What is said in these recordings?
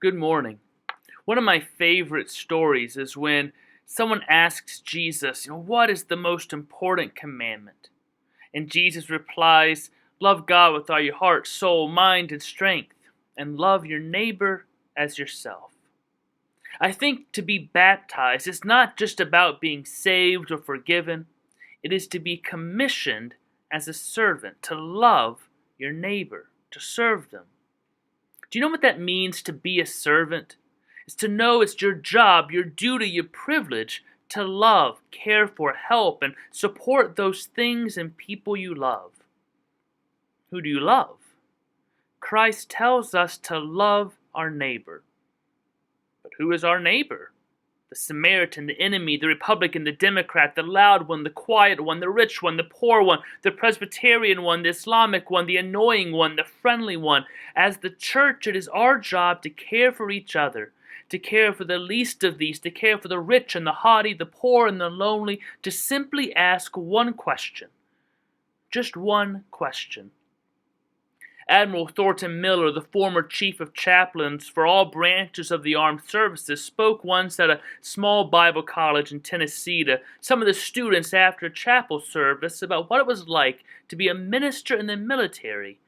Good morning. One of my favorite stories is when someone asks Jesus, what is the most important commandment? And Jesus replies, love God with all your heart, soul, mind, and strength, and love your neighbor as yourself. I think to be baptized is not just about being saved or forgiven. It is to be commissioned as a servant, to love your neighbor, to serve them. Do you know what that means to be a servant? It's to know it's your job, your duty, your privilege to love, care for, help, and support those things and people you love. Who do you love? Christ tells us to love our neighbor. But who is our neighbor? The Samaritan, the enemy, the Republican, the Democrat, the loud one, the quiet one, the rich one, the poor one, the Presbyterian one, the Islamic one, the annoying one, the friendly one. As the church, it is our job to care for each other, to care for the least of these, to care for the rich and the haughty, the poor and the lonely, to simply ask one question. Just one question. Admiral Thornton Miller, the former chief of chaplains for all branches of the armed services, spoke once at a small Bible college in Tennessee to some of the students after a chapel service about what it was like to be a minister in the military.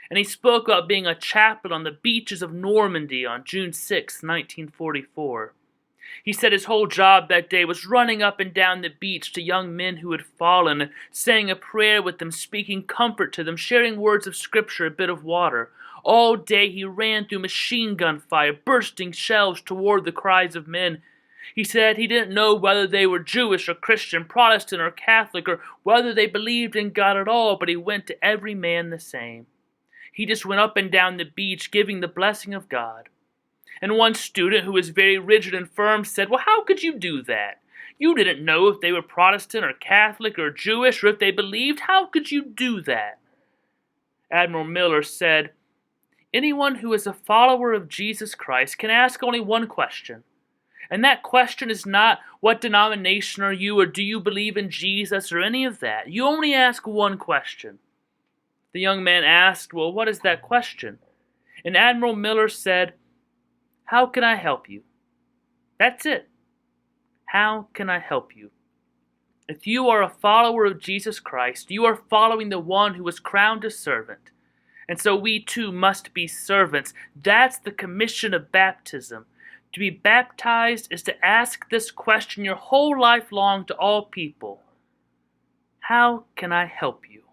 And he spoke about being a chaplain on the beaches of Normandy on June 6, 1944. He said his whole job that day was running up and down the beach to young men who had fallen, saying a prayer with them, speaking comfort to them, sharing words of scripture, a bit of water. All day he ran through machine gun fire, bursting shells toward the cries of men. He said he didn't know whether they were Jewish or Christian, Protestant or Catholic, or whether they believed in God at all, but he went to every man the same. He just went up and down the beach, giving the blessing of God. And one student who was very rigid and firm said, well, how could you do that? You didn't know if they were Protestant or Catholic or Jewish or if they believed. How could you do that? Admiral Miller said, anyone who is a follower of Jesus Christ can ask only one question. And that question is not, what denomination are you, or do you believe in Jesus, or any of that. You only ask one question. The young man asked, well, what is that question? And Admiral Miller said, how can I help you? That's it. How can I help you? If you are a follower of Jesus Christ, you are following the one who was crowned a servant. And so we too must be servants. That's the commission of baptism. To be baptized is to ask this question your whole life long to all people. How can I help you?